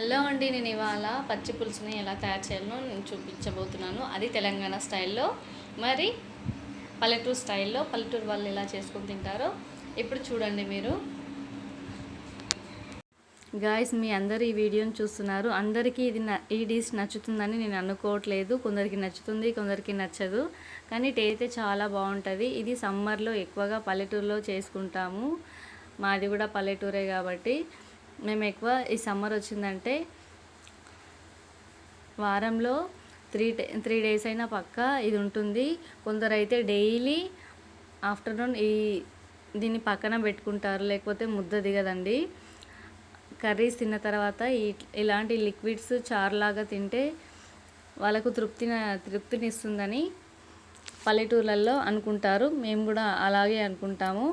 Hello అండి, నేను ఇవాళ పచ్చి పులుసుని ఎలా తయారు చేయాలో నేను చూపించబోతున్నాను. అది తెలంగాణ స్టైల్లో, మరి పల్లెటూరు స్టైల్లో. పల్లెటూరు వాళ్ళు ఎలా చేసుకొని తింటారో ఇప్పుడు చూడండి మీరు. గాయస్, మీ అందరు ఈ వీడియోని చూస్తున్నారు. అందరికీ ఈ డిష్ నచ్చుతుందని నేను అనుకోవట్లేదు. కొందరికి నచ్చుతుంది, కొందరికి నచ్చదు. కానీ టేస్ట్ అయితే చాలా బాగుంటుంది. ఇది సమ్మర్లో ఎక్కువగా పల్లెటూరులో చేసుకుంటాము. మాది కూడా పల్లెటూరే కాబట్టి మేము ఎక్కువ ఈ సమ్మర్ వచ్చిందంటే వారంలో త్రీ డేస్ అయినా పక్కా ఇది ఉంటుంది. కొందరైతే డైలీ ఆఫ్టర్నూన్ దీన్ని పక్కన పెట్టుకుంటారు, లేకపోతే ముద్ద దిగదండి. కర్రీస్ తిన్న తర్వాత ఇలాంటి లిక్విడ్స్ చారులాగా తింటే వాళ్ళకు తృప్తినిస్తుందని పల్లెటూర్లలో అనుకుంటారు. మేము కూడా అలాగే అనుకుంటాము.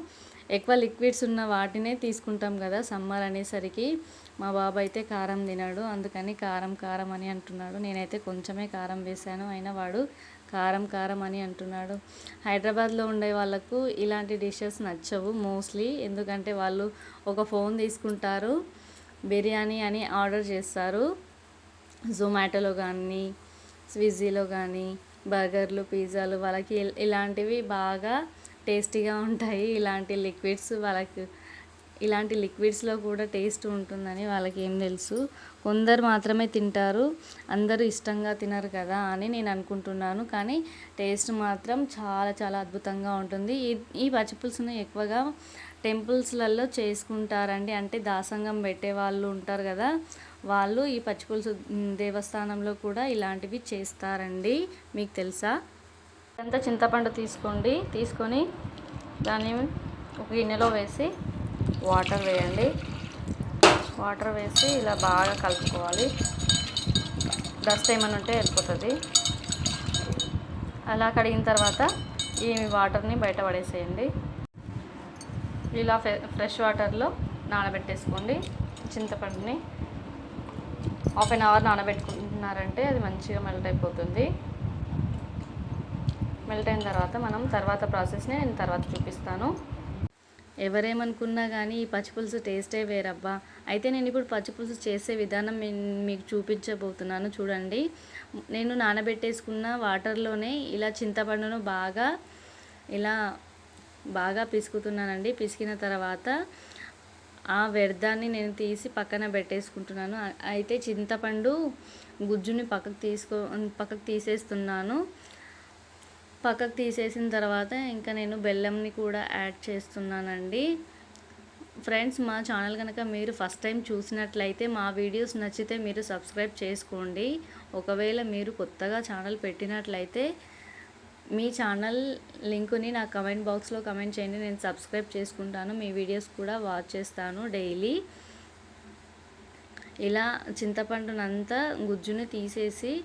ఎక్కువ లిక్విడ్స్ ఉన్న వాటినే తీసుకుంటాం కదా సమ్మర్ అనేసరికి. మా బాబు అయితే కారం తినాడు, అందుకని కారం కారం అని అంటున్నాడు. నేనైతే కొంచెమే కారం వేశాను, అయినా వాడు కారం కారం అని అంటున్నాడు. హైదరాబాద్లో ఉండే వాళ్ళకు ఇలాంటి డిషెస్ నచ్చవు మోస్ట్లీ. ఎందుకంటే వాళ్ళు ఒక ఫోన్ తీసుకుంటారు, బిర్యానీ అని ఆర్డర్ చేస్తారు. జొమాటోలో కానీ స్విగ్గీలో కానీ బర్గర్లు, పిజ్జాలు, వాళ్ళకి ఇలాంటివి బాగా టేస్టీగా ఉంటాయి. ఇలాంటి లిక్విడ్స్లో కూడా టేస్ట్ ఉంటుందని వాళ్ళకి ఏం తెలుసు. కొందరు మాత్రమే తింటారు, అందరూ ఇష్టంగా తినరు కదా అని నేను అనుకుంటున్నాను. కానీ టేస్ట్ మాత్రం చాలా చాలా అద్భుతంగా ఉంటుంది. ఈ పచ్చిపులుసును ఎక్కువగా టెంపుల్స్లలో చేసుకుంటారండి. అంటే దాసంగం పెట్టే వాళ్ళు ఉంటారు కదా, వాళ్ళు ఈ పచ్చిపులుసు దేవస్థానంలో కూడా ఇలాంటివి చేస్తారండి. మీకు తెలుసా? అంతా చింతపండు తీసుకొని దాన్ని ఒక గిన్నెలో వేసి వాటర్ వేయండి. వాటర్ వేసి ఇలా బాగా కలుపుకోవాలి. డస్ట్ ఏమైనా ఉంటే వెళ్ళిపోతుంది. అలా కడిగిన తర్వాత ఈ వాటర్ని బయట పడేసేయండి. ఇలా ఫ్రెష్ వాటర్లో నానబెట్టేసుకోండి. చింతపండుని హాఫ్ అన్ అవర్ నానబెట్టుకుంటున్నారంటే అది మంచిగా మెల్ట్ అయిపోతుంది. మెల్ట్ అయిన తర్వాత మనం తర్వాత ప్రాసెస్ని నేను తర్వాత చూపిస్తాను. ఎవరేమనుకున్నా కానీ ఈ పచ్చిపులుసు టేస్టే వేరబ్బా. అయితే నేను ఇప్పుడు పచ్చిపులుసు చేసే విధానం మీకు చూపించబోతున్నాను. చూడండి, నేను నానబెట్టేసుకున్న వాటర్లోనే ఇలా చింతపండును బాగా పిసుకుతున్నానండి. పిసికిన తర్వాత ఆ వ్యర్థాన్ని నేను తీసి పక్కన పెట్టేసుకుంటున్నాను. అయితే చింతపండు గుజ్జుని పక్కకు తీసేస్తున్నాను. పక్కకు తీసేసిన తర్వాత ఇంకా నేను బెల్లంని కూడా యాడ్ చేస్తున్నానండి. ఫ్రెండ్స్, మా ఛానల్ కనుక మీరు ఫస్ట్ టైం చూసినట్లయితే మా వీడియోస్ నచ్చితే మీరు సబ్స్క్రైబ్ చేసుకోండి. ఒకవేళ మీరు కొత్తగా ఛానల్ పెట్టినట్లయితే మీ ఛానల్ లింకుని నా కమెంట్ బాక్స్లో కమెంట్ చేయండి. నేను సబ్స్క్రైబ్ చేసుకుంటాను, మీ వీడియోస్ కూడా వాచ్ చేస్తాను డైలీ. ఇలా చింతపండునంతా గుజ్జుని తీసేసి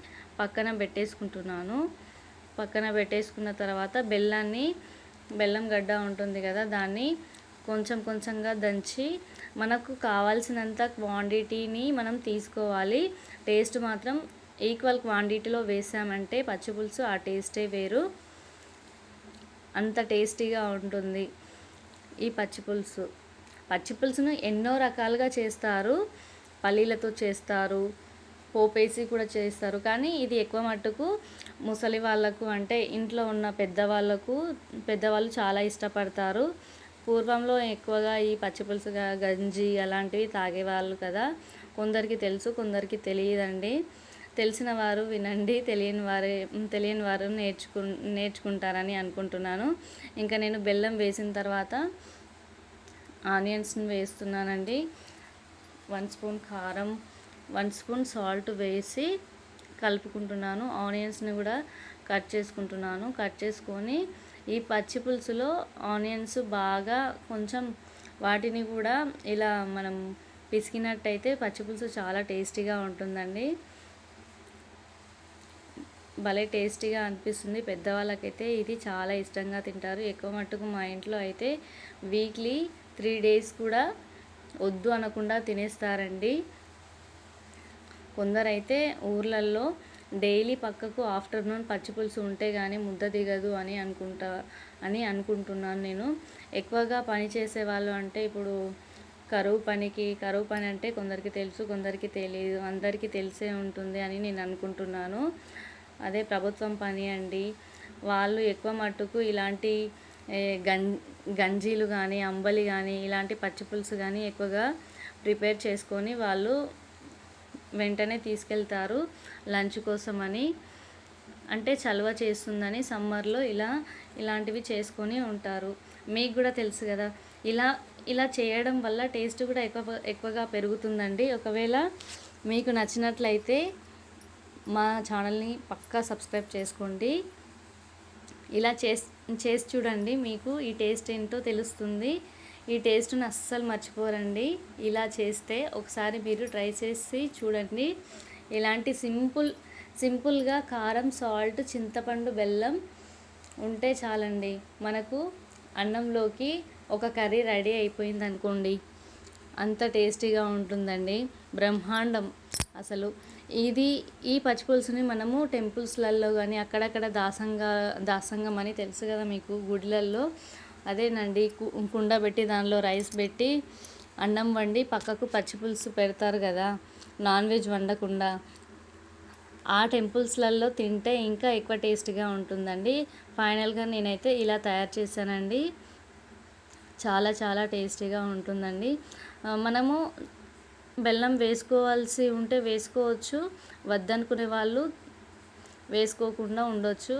పక్కన పెట్టేసుకుంటున్నాను. పక్కన పెట్టేసుకున్న తర్వాత బెల్లం గడ్డ ఉంటుంది కదా, దాన్ని కొంచెం కొంచెంగా దంచి మనకు కావాల్సినంత క్వాంటిటీని మనం తీసుకోవాలి. టేస్ట్ మాత్రం ఈక్వల్ క్వాంటిటీలో వేసామంటే పచ్చిపులుసు ఆ టేస్టే వేరు, అంత టేస్టీగా ఉంటుంది ఈ పచ్చిపులుసును ఎన్నో రకాలుగా చేస్తారు. పల్లీలతో చేస్తారు, పోపేసి కూడా చేస్తారు. కానీ ఇది ఎక్కువ మట్టుకు ముసలి వాళ్ళకు, అంటే ఇంట్లో ఉన్న పెద్దవాళ్ళు చాలా ఇష్టపడతారు. పూర్వంలో ఎక్కువగా ఈ పచ్చిపులుసు గంజి అలాంటివి తాగేవాళ్ళు కదా. కొందరికి తెలుసు, కొందరికి తెలియదండి. తెలిసిన వారు వినండి, తెలియని వారు నేర్చుకుంటారని అనుకుంటున్నాను. ఇంకా నేను బెల్లం వేసిన తర్వాత ఆనియన్స్ని వేస్తున్నానండి. 1 స్పూన్ కారం, 1 స్పూన్ సాల్ట్ వేసి కలుపుకుంటున్నాను. ఆనియన్స్ని కూడా కట్ చేసుకుంటున్నాను. కట్ చేసుకొని ఈ పచ్చి పులుసులో ఆనియన్స్ బాగా కొంచెం వాటిని కూడా ఇలా మనం పిసికినట్టయితే పచ్చిపులుసు చాలా టేస్టీగా ఉంటుందండి. భలే టేస్టీగా అనిపిస్తుంది. పెద్దవాళ్ళకైతే ఇది చాలా ఇష్టంగా తింటారు. ఎక్కువ మట్టుకు మా ఇంట్లో అయితే వీక్లీ 3 డేస్ కూడా వద్దు అనకుండా తినేస్తారండి. కొందరైతే ఊర్లల్లో డైలీ పక్కకు ఆఫ్టర్నూన్ పచ్చిపులుసు ఉంటే కానీ ముద్ద దిగదు అని అనుకుంటున్నాను నేను. ఎక్కువగా పని చేసేవాళ్ళు అంటే ఇప్పుడు కరువు పని అంటే కొందరికి తెలుసు, కొందరికి తెలియదు, అందరికీ తెలిసే ఉంటుంది అని నేను అనుకుంటున్నాను. అదే ప్రభుత్వం పని అండి. వాళ్ళు ఎక్కువ మట్టుకు ఇలాంటి ఏ, గం గంజీలు కానీ, అంబలి కానీ, ఇలాంటి పచ్చి పులుసు కానీ ఎక్కువగా ప్రిపేర్ చేసుకొని వాళ్ళు వెంటనే తీసుకెళ్తారు లంచ్ కోసమని. అంటే చలవ చేస్తుందని సమ్మర్లో ఇలాంటివి చేసుకొని ఉంటారు. మీకు కూడా తెలుసు కదా. ఇలా ఇలా చేయడం వల్ల టేస్ట్ కూడా ఎక్కువగా పెరుగుతుందండి. ఒకవేళ మీకు నచ్చినట్లయితే మా ఛానల్ని పక్కా సబ్స్క్రైబ్ చేసుకోండి. ఇలా చేసి చూడండి, మీకు ఈ టేస్ట్ ఏంటో తెలుస్తుంది. ఈ టేస్ట్ని అస్సలు మర్చిపోరండి. ఇలా చేస్తే ఒకసారి మీరు ట్రై చేసి చూడండి. ఇలాంటి సింపుల్గా కారం, సాల్ట్, చింతపండు, బెల్లం ఉంటే చాలండి, మనకు అన్నంలోకి ఒక కర్రీ రెడీ అయిపోయింది అనుకోండి. అంత టేస్టీగా ఉంటుందండి, బ్రహ్మాండం అసలు. ఈ పచ్చిపులుసుని మనము టెంపుల్స్లలో కానీ అక్కడక్కడ దాసంగం అని తెలుసు కదా మీకు, గుడిలల్లో అదేనండి, కుండ పెట్టి దానిలో రైస్ పెట్టి అన్నం వండి పక్కకు పచ్చిపులుసు పెడతారు కదా, నాన్ వెజ్ వండకుండా. ఆ టెంపుల్స్లలో తింటే ఇంకా ఎక్కువ టేస్ట్గా ఉంటుందండి. ఫైనల్గా నేనైతే ఇలా తయారు చేశానండి. చాలా చాలా టేస్టీగా ఉంటుందండి. మనము బెల్లం వేసుకోవాల్సి ఉంటే వేసుకోవచ్చు, వద్దనుకునే వాళ్ళు వేసుకోకుండా ఉండొచ్చు.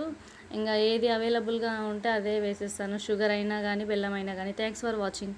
ఇంకా ఏది అవైలబుల్గా ఉంటే అదే వేసేస్తాను, షుగర్ అయినా కానీ బెల్లం అయినా కానీ. Thanks for watching.